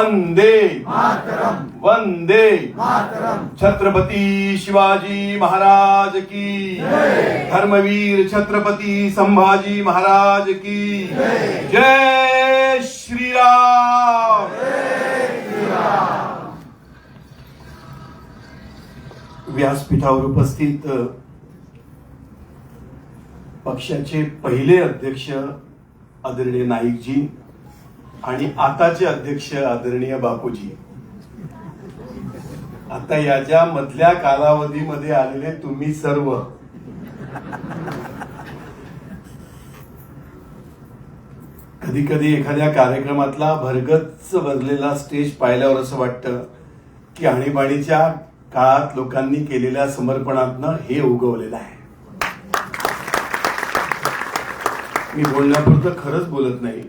वंदे मातरम वंदे मातरम। छत्रपती शिवाजी महाराज की जय। धर्मवीर छत्रपती संभाजी महाराज की जय। जय श्रीराम। व्यासपीठावर उपस्थित पक्षाचे पहिले अध्यक्ष आदरणीय नाईकजी आणि आताचे अध्यक्ष आदरणीय बापूजी, आता याच्या मधल्या कालावधीमध्ये आलेले तुम्ही सर्व, कधी कधी एखाद्या कार्यक्रमातला भरगच्च भरलेला स्टेज पाहिल्यावर असं वाटतं की आणीबाणीच्या काळात लोकांनी केलेल्या समर्पणातनं हे उगवलेलं आहे. मी बोलण्यापुरतं खरंच बोलत नाही.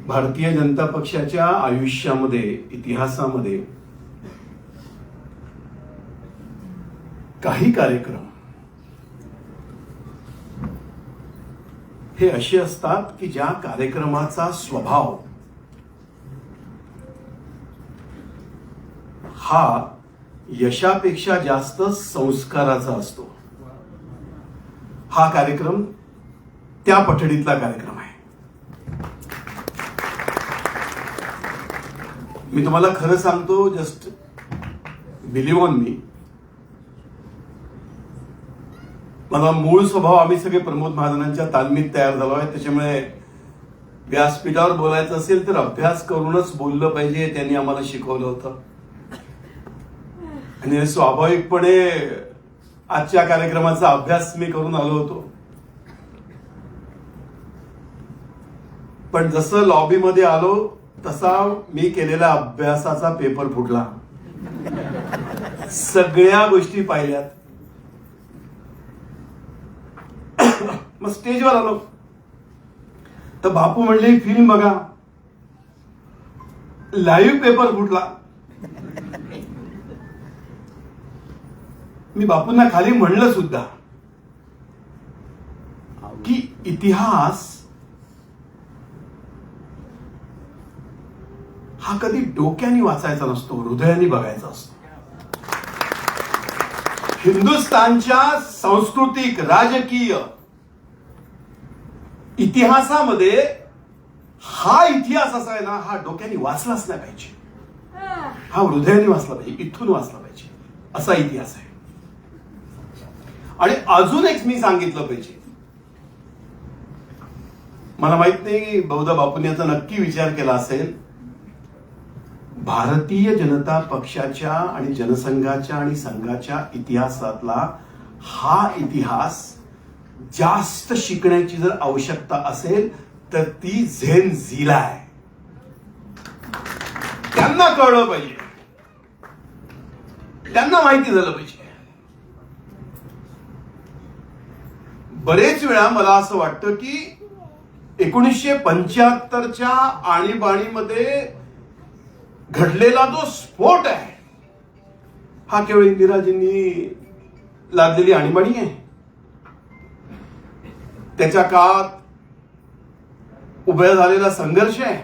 भारतीय जनता पक्षाच्या आयुष्यामध्ये, इतिहासामध्ये काही कार्यक्रम हे असे असतात की ज्या कार्यक्रमाचा स्वभाव हा यशापेक्षा जास्त संस्काराचा असतो. हा कार्यक्रम त्या पठडीतला कार्यक्रम आहे. मी तुम्हाला खरं सांगतो, जस्ट बिलीव्ह ऑन मी, मला मूळ स्वभाव, आम्ही सगळे प्रमोद महाजनांच्या तालमीत तयार झालो आहे, त्याच्यामुळे व्यासपीठावर बोलायचं असेल तर अभ्यास करूनच बोललं पाहिजे, त्यांनी आम्हाला शिकवलं होतं. आणि स्वाभाविकपणे आजच्या कार्यक्रमाचा अभ्यास मी करून आलो होतो. पण जसं लॉबीमध्ये आलो तसा मी केलेल्या अभ्यासाचा पेपर फुटला. सगळ्या गोष्टी पाहिल्यात. मग स्टेजवर आलो तर बापू म्हणले फिल्म बघा. लाईव्ह पेपर फुटला. मी बापूंना खाली म्हणलं सुद्धा की इतिहास हा कधी डोक्याने वाचायचा नसतो, हृदयाने बघायचा असतो. हिंदुस्थानच्या सांस्कृतिक, राजकीय इतिहासामध्ये हा इतिहास असा आहे ना, हा डोक्याने वाचलाच नाही पाहिजे, हा हृदयाने वाचला पाहिजे, इथून वाचला पाहिजे, असा इतिहास आहे. आणि अजून एक मी सांगितलं पाहिजे, मला माहित नाही बहुधा बापूंनी याचा नक्की विचार केला असेल, भारतीय जनता पक्षाच्या आणि जनसंघाच्या आणि संघाच्या इतिहासातला हा इतिहास जास्त शिकण्याची जर आवश्यकता असेल तर ती झेन झीला आहे. त्यांना कळलं पाहिजे, त्यांना माहिती झालं पाहिजे. बरेच वेळा मला असं वाटतं की 1975च्या आणीबाणीमध्ये घडलेला जो स्फोट आहे हा केवळ इंदिराजींनी लादलेली आणीबाणी आहे. त्याच्या काळात उभा झालेला संघर्ष आहे.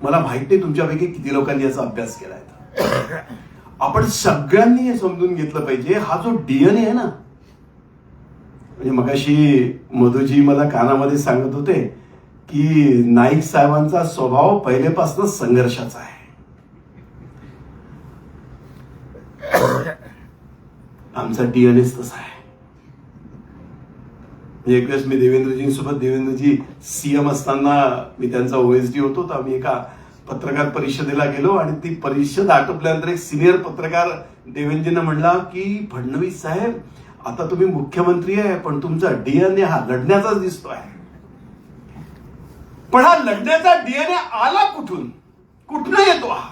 मला माहित नाही तुमच्यापैकी किती लोकांनी याचा अभ्यास केलाय. आपण सगळ्यांनी हे समजून घेतलं पाहिजे, हा जो डीएनए आहे ना, म्हणजे मगाशी मधुजी मला कानामध्ये सांगत होते की नाईक साहेबांचा स्वभाव पहिलेपासून संघर्षाचा आहे. आमचा डीएनएच तसा आहे. एक वेळेस मी देवेंद्रजींसोबत, देवेंद्रजी सीएम असताना मी त्यांचा ओएसडी होतो, तर आम्ही एका पत्रकार परिषदेला गेलो आणि ती परिषद आटोपल्यानंतर एक सिनियर पत्रकार देवेंद्रजींना म्हणला की फडणवीस साहेब, आता तुम्ही मुख्यमंत्री आहे पण तुमचा डीएनए हा लढण्याचाच दिसतो आहे. पण हा लढण्याचा डीएनए आला कुठून, कुठनं येतो हा?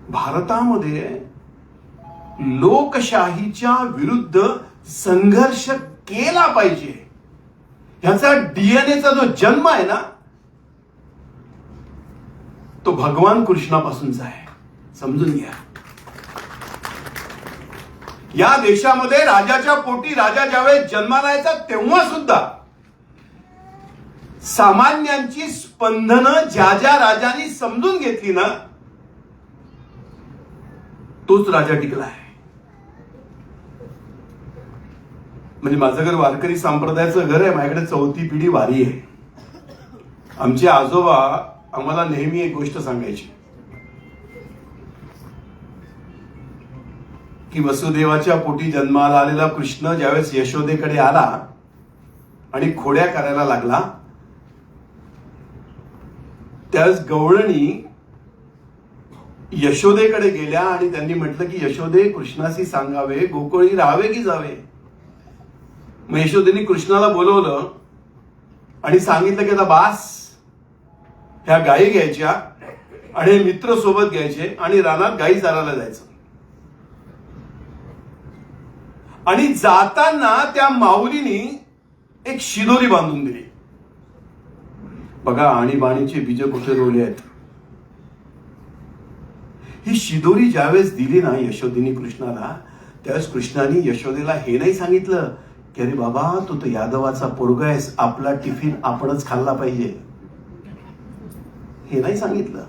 भारतामध्ये लोकशाहीच्या विरुद्ध संघर्ष केला पाहिजे, ह्याचा डीएनएचा जो जन्म आहे ना, तो भगवान कृष्णापासूनचा आहे. समजून घ्या. या देशामध्ये राजाच्या पोटी राजा ज्यावेळेस जन्माला यायचा तेव्हा सुद्धा सामान्यांची स्पंदनं ज्या ज्या राजांनी समजून घेतली ना, तोच राजा टिकला आहे. म्हणजे माझं घर वारकरी संप्रदायाचं घर आहे. माझ्याकडे 4थी पिढी वारी आहे. आमचे आजोबा आम्हाला नेहमी एक गोष्ट सांगायची की वसुदेवाच्या पोटी जन्माला आलेला कृष्ण ज्यावेळेस यशोदेकडे आला आणि खोड्या करायला लागला, त्यावेळेस गवळणी यशोदेकडे गेल्या आणि त्यांनी म्हटलं की यशोदे, कृष्णाशी सांगावे गोकुळी राहावे की जावे. मग यशोदेनी कृष्णाला बोलवलं आणि सांगितलं की आता बास, ह्या गायी घ्यायच्या आणि मित्र सोबत घ्यायचे आणि रानात गायी चारायला जायचं. आणि जाताना त्या माऊलीनी एक शिदोरी बांधून दिली. बघा आणीबाणीचे बीज कुठे रोवले आहेत. ही शिदोरी ज्यावेळेस दिली ना यशोदेनी कृष्णाला, त्यावेळेस कृष्णाने यशोदेला हे नाही सांगितलं की अरे बाबा तू तर यादवाचा पोरगा आहेस, आपला टिफिन आपणच खाल्ला पाहिजे, हे नाही सांगितलं.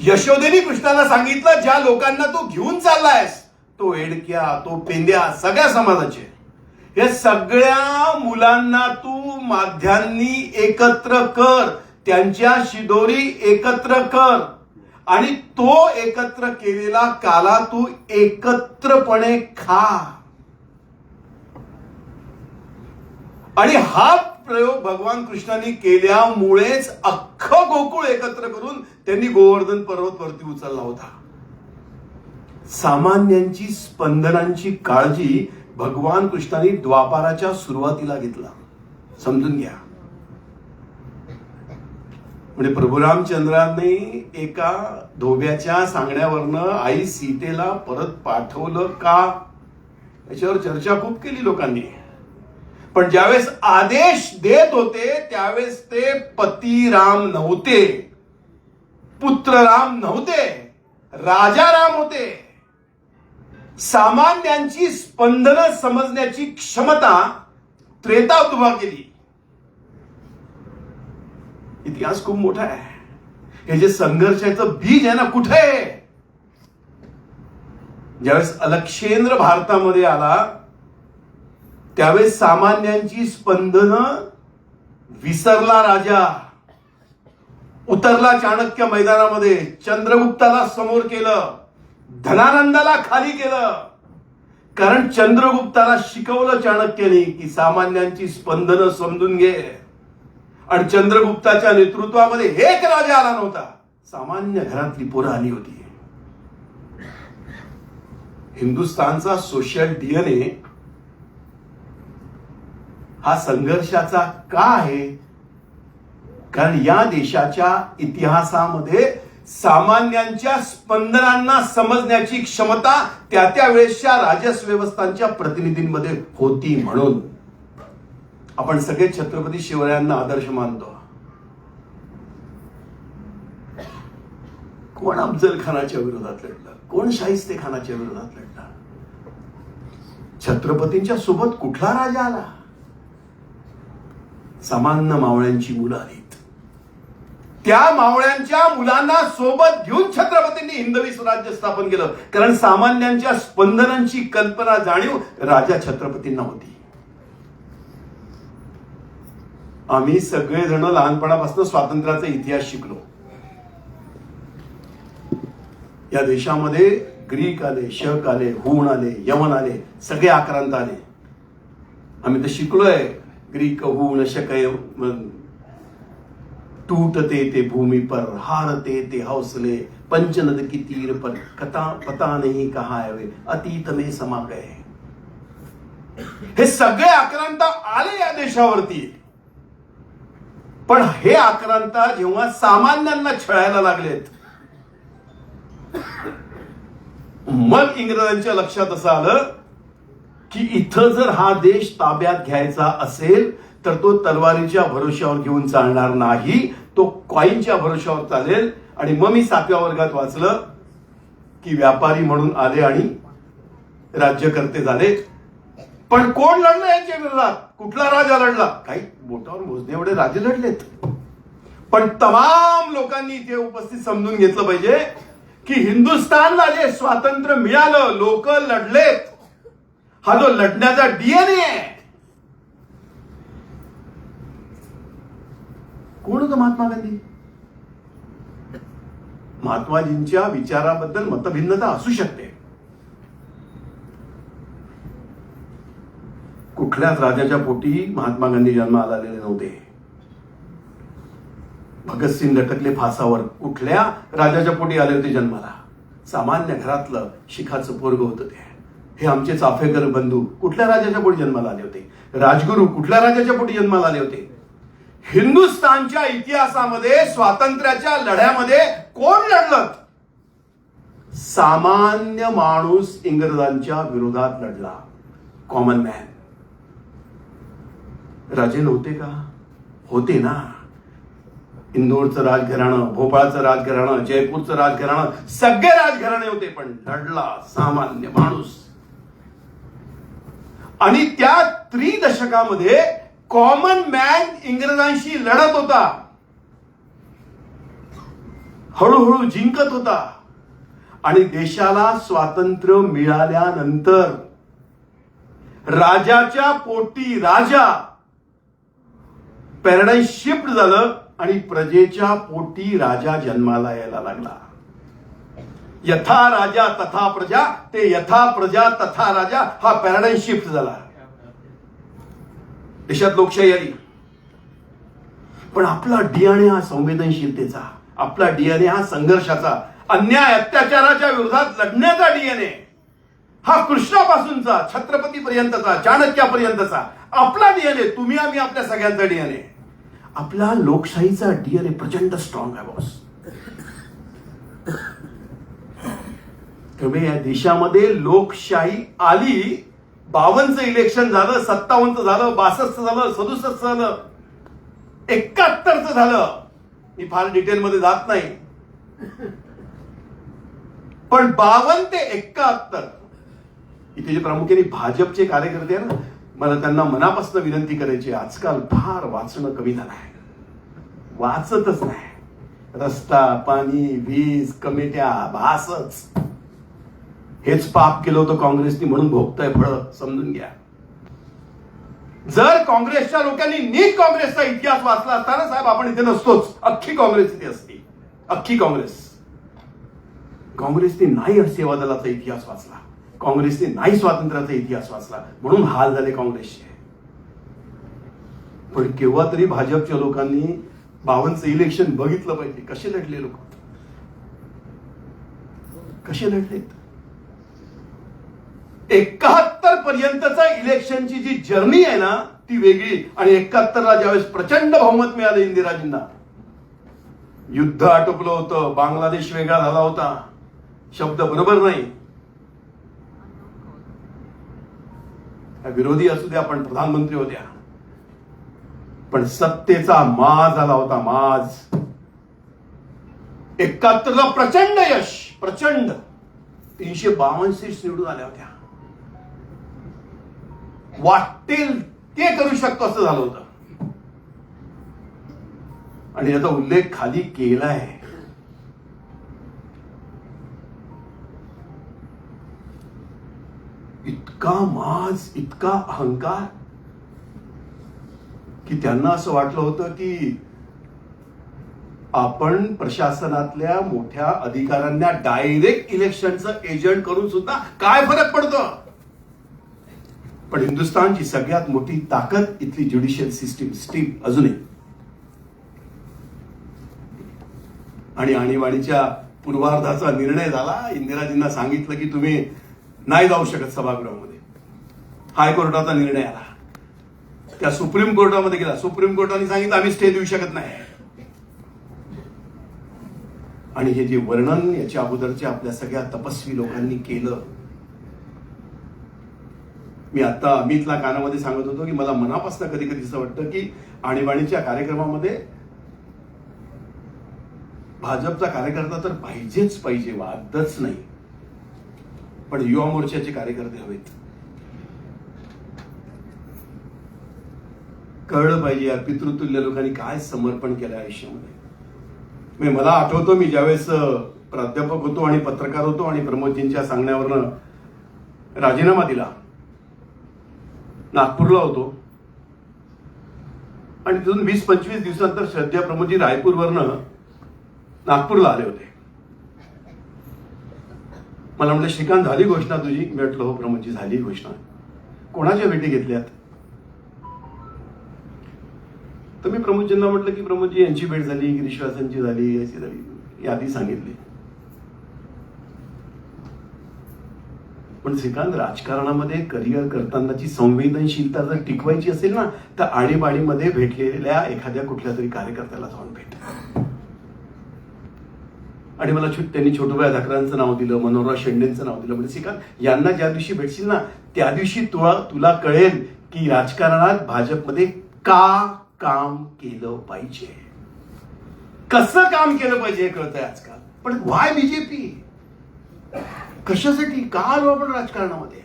यशोदेनी कृष्णाला सांगितलं ज्या लोकांना तू घेऊन चाललायस, तो एडक्या, तो पेंद्या, सगळ्या समाजाचे, या सगळ्या मुलांना तू माध्यांनी एकत्र कर, त्यांच्या शिदोरी एकत्र कर आणि तो एकत्र केलेला काला तू एकत्रपणे खा. आणि हा प्रयोग भगवान कृष्णाने केल्यामुळेच अख्खं गोकुळ एकत्र करून त्यांनी गोवर्धन पर्वत वरती उचलला होता. सामान्यांची स्पंदनांची काळजी भगवान कृष्णाने द्वापाराच्या सुरुवातीला घेतला. समजून घ्या. म्हणजे प्रभू रामचंद्रांनी एका धोब्याच्या सांगण्यावरनं आई सीतेला परत पाठवलं का, याच्यावर चर्चा खूप केली लोकांनी. पण ज्यावेळेस आदेश देत होते त्यावेळेस ते पती राम नव्हते, पुत्र राम नव्हते, राजा राम होते. सामान्यांची स्पंदनं समजण्याची क्षमता त्रेतावत उभा केली. इतिहास खूप मोठा आहे. हे जे संघर्षाचं बीज आहे ना, कुठे आहे? ज्यावेळेस अलक्षेंद्र भारतामध्ये आला त्यावेळेस सामान्यांची स्पंदनं विसरला राजा. उतरला चाणक्य मैदानामध्ये, चंद्रगुप्ताला समोर केलं, धनानंदाला खाली केलं. कारण चंद्रगुप्ताला शिकवलं चाणक्याने की सामान्यांची स्पंदनं समजून घे. आणि चंद्रगुप्ताच्या नेतृत्वामध्ये एक राजा आला नव्हता, सामान्य घरातली पोरं आली होती. हिंदुस्थानचा सोशल डीएनए हा संघर्षाचा का आहे? कारण या देशाच्या इतिहासामध्ये सामान्यांच्या स्पंदनांना समजण्याची क्षमता त्या त्या वेळेसच्या राजस व्यवस्थांच्या प्रतिनिधींमध्ये होती. म्हणून आपण सगळे छत्रपती शिवरायांना आदर्श मानतो. कोण अफजल खानाच्या विरोधात लढलं, कोण शाहिस्ते खानाच्या विरोधात लढला, छत्रपतींच्या सोबत कुठला राजा आला? सामान्य मावळ्यांची मुलं आलीत. त्या मावळ्यांच्या मुलांना सोबत घेऊन छत्रपतींनी हिंदवी स्वराज्य स्थापन केलं. कारण सामान्यांच्या स्पंदनांची कल्पना, जाणीव राजा छत्रपतींना होती. आम्ही सगळेजण लहानपणापासून स्वातंत्र्याचा इतिहास शिकलो. या देशामध्ये ग्रीक आले, शक आले, हूण आले, यवन आले, सगळे आक्रांत आले. आम्ही तर शिकलोय. ग्रीक, हूण, शक, टूटते ते भूमि पर, हारते ते हौसले, पंचनद की तीर पर, कथा पता नहीं कहाँ है वे, अतीत में समा गए. हे सगळे आक्रांत आले या देशावरती. पण हे आक्रांत जेव्हा सामान्यांना छळायला लागलेत, मग इंग्रजांच्या लक्षात असं आलं की इथं जर हा देश ताब्यात घ्यायचा असेल तर तो तलवारीच्या भरोश्यावर घेऊन चालणार नाही, तो कॉईनच्या भरोश्यावर चालेल. आणि मग मी 7व्या वर्गात वाचलं की व्यापारी म्हणून आले आणि राज्यकर्ते झाले. पण कोण लढलं यांच्या विरोधात? कुठला राजा लढला? काही बोटावर मोजणे एवढे राजे लढलेत. पण तमाम लोकांनी इथे उपस्थित समजून घेतलं पाहिजे की हिंदुस्थानला जे स्वातंत्र्य मिळालं, लोक लढलेत, हा जो लढण्याचा डीएनए आहे. कोण होतं महात्मा गांधी? महात्माजींच्या विचाराबद्दल मतभिन्नता असू शकते. कुठल्याच राजाच्या पोटी महात्मा गांधी जन्माला आलेले नव्हते. भगतसिंग लटकले फासावर, कुठल्या राजाच्या पोटी आले होते जन्माला? सामान्य घरातलं शिखाचं पोरग होतं ते. हे आमचे चाफेकर बंधू कुठल्या राजाच्या पोटी जन्माला आले होते? राजगुरू कुठल्या राजाच्या पोटी जन्माला आले होते? हिंदुस्थानच्या इतिहासामध्ये स्वातंत्र्याच्या लढ्यामध्ये कोण लढलं? सामान्य माणूस इंग्रजांच्या विरोधात लढला. Common man. राजे नव्हते का? होते ना. इंदोरचं राजघराणं, भोपाळचं राजघराणं, जयपूरचं राजघराणं, सगळे राजघराणे होते. पण लढला सामान्य माणूस. आणि त्या त्रिदशकामध्ये कॉमन मॅन इंग्रजांशी लढत होता, हळूहळू जिंकत होता. आणि देशाला स्वातंत्र्य मिळाल्यानंतर राजाच्या पोटी राजा पॅराडाईम शिफ्ट झालं आणि प्रजेच्या पोटी राजा जन्माला यायला लागला. यथा राजा तथा प्रजा, ते यथा प्रजा तथा राजा हा पॅराडाईम शिफ्ट झाला. देशात लोकशाही आली. पण आपला डीएनए हा संवेदनशीलतेचा, आपला डीएनए हा संघर्षाचा, अन्याय अत्याचाराच्या विरोधात लढण्याचा डीएनए, हा कृष्णापासूनचा छत्रपतीपर्यंतचा, चाणक्यापर्यंतचा आपला डीएनए. तुम्ही आम्ही आपल्या सगळ्यांचा डीएनए. आपला लोकशाहीचा डीएनए प्रचंड स्ट्रॉंग आहे बॉस. त्यामुळे या देशामध्ये लोकशाही आली. 52चं इलेक्शन झालं, 57चं झालं, 62चं झालं, 67चं झालं, 71चं झालं. मी फार डिटेलमध्ये जात नाही. पण 52 ते 71 इथे जे प्रामुख्याने भाजपचे कार्यकर्ते आहे ना, मला त्यांना मनापासून विनंती करायची, आजकाल फार वाचणं कमी झालं आहे. वाचतच नाही. रस्ता, पाणी, वीज, कमिट्या, भासच. हेच पाप केलं होतं काँग्रेसनी म्हणून भोगताय फळं. समजून घ्या. जर काँग्रेसच्या लोकांनी नीट काँग्रेसचा इतिहास वाचला असता ना साहेब, आपण इथे नसतोच. अख्खी काँग्रेस इथे असती. अख्खी काँग्रेस. काँग्रेसने नाही सेवा दलाचा इतिहास वाचला, काँग्रेसने नाही स्वातंत्र्याचा इतिहास वाचला, म्हणून हाल झाले काँग्रेसचे. पण केव्हा तरी भाजपच्या लोकांनी 52चं इलेक्शन बघितलं पाहिजे. कसे लढले लोक, कसे लढलेत. 71 पर्यंतचा इलेक्शनची जी जर्नी आहे ना ती वेगळी. आणि 71ला ज्यावेळेस प्रचंड बहुमत मिळालं इंदिराजींना, युद्ध आटोपलं होतं, बांगलादेश वेगळा झाला होता, शब्द बरोबर नाही, विरोधी असू द्या पण प्रधानमंत्री होत्या, पण सत्तेचा माज झाला होता. माज. 71ला प्रचंड यश, प्रचंड. 352 सीट्स निवडून आल्या होत्या. वाटेल ते करू शकतो असं झालं होतं. आणि याचा उल्लेख खाली केलाय. इतका माज, इतका अहंकार की त्यांना असं वाटलं होतं की आपण प्रशासनातल्या मोठ्या अधिकाऱ्यांना डायरेक्ट इलेक्शनचं एजंट करून सुद्धा काय फरक पडतो. पण हिंदुस्थानची सगळ्यात मोठी ताकद इथली ज्युडिशियल सिस्टीम स्टीम अजूनही. आणि आणीबाणीच्या पूर्वार्धाचा निर्णय झाला. इंदिराजींना सांगितलं की तुम्ही नाही जाऊ शकत सभागृहामध्ये. हायकोर्टाचा निर्णय आला. त्या सुप्रीम कोर्टामध्ये गेला. सुप्रीम कोर्टाने सांगितलं आम्ही स्टे देऊ शकत नाही. आणि हे जे वर्णन याच्या अगोदरच्या आपल्या सगळ्या तपस्वी लोकांनी केलं. मी आता अमितला कानामध्ये सांगत होतो की मला मनापासून कधी कधी असं वाटतं की आणीबाणीच्या कार्यक्रमामध्ये भाजपचा कार्यकर्ता तर पाहिजेच पाहिजे, वादच नाही. पण युवा मोर्चाचे कार्यकर्ते हवेत. कळलं पाहिजे यार, पितृतुल्य लोकांनी काय समर्पण केलं आयुष्यामध्ये. म्हणजे मला आठवतो, मी ज्यावेळेस प्राध्यापक होतो आणि पत्रकार होतो आणि प्रमोदजींच्या सांगण्यावरनं राजीनामा दिला, नागपूरला होतो आणि तिथून 20-25 दिवसानंतर श्रद्धेय प्रमोदजी रायपूरवरनं नागपूरला आले होते. मला म्हटलं, श्रीकांत झाली घोषणा तुझी? मी म्हटलं हो प्रमोदजी झाली घोषणा. कोणाच्या भेटी घेतल्यात? तर मी प्रमोदजींना म्हटलं की प्रमोदजी यांची भेट झाली, गिरीश्वासांची झाली, याची झाली, यादी सांगितली. पण श्रीकांत, राजकारणामध्ये करिअर करतानाची संवेदनशीलता जर टिकवायची असेल ना, तर आणीबाणीमध्ये भेटलेल्या एखाद्या कुठल्या तरी कार्यकर्त्याला जाऊन भेट. आणि मला त्यांनी छोटूबाई धाकरांचं नाव दिलं, मनोहरराव शेंडेंचं नाव दिलं. म्हणजे श्रीकांत, यांना ज्या दिवशी भेटशील ना, त्या दिवशी तुला कळेल की राजकारणात भाजपमध्ये का काम केलं पाहिजे, कसं काम केलं पाहिजे हे कळतंय आजकाल. पण व्हाय बीजेपी? कशासाठी का आलो आपण राजकारणामध्ये?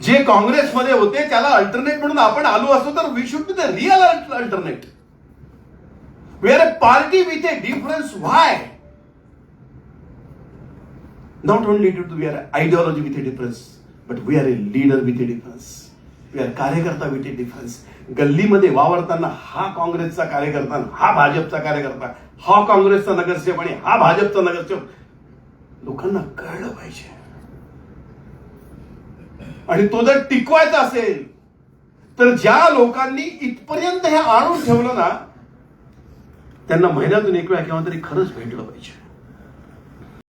जे काँग्रेसमध्ये होते त्याला अल्टरनेट म्हणून आपण आलो असतो तर we should be the real alternate. We are a party with a difference. Why? Not only due to we are ideology with a difference, but we are a leader with a difference. We are कार्यकर्ता with a difference. गल्लीमध्ये वावरताना हा काँग्रेसचा कार्यकर्ता, हा भाजपचा कार्यकर्ता, हा काँग्रेसचा नगरसेवक आणि हा भाजपचा नगरसेवक, लोकांना कळलं पाहिजे. आणि तो जर टिकवायचा असेल तर ज्या लोकांनी इथपर्यंत हे आणून ठेवलं ना, त्यांना महिन्यातून एक वेळा केव्हा तरी खरंच भेटलं पाहिजे.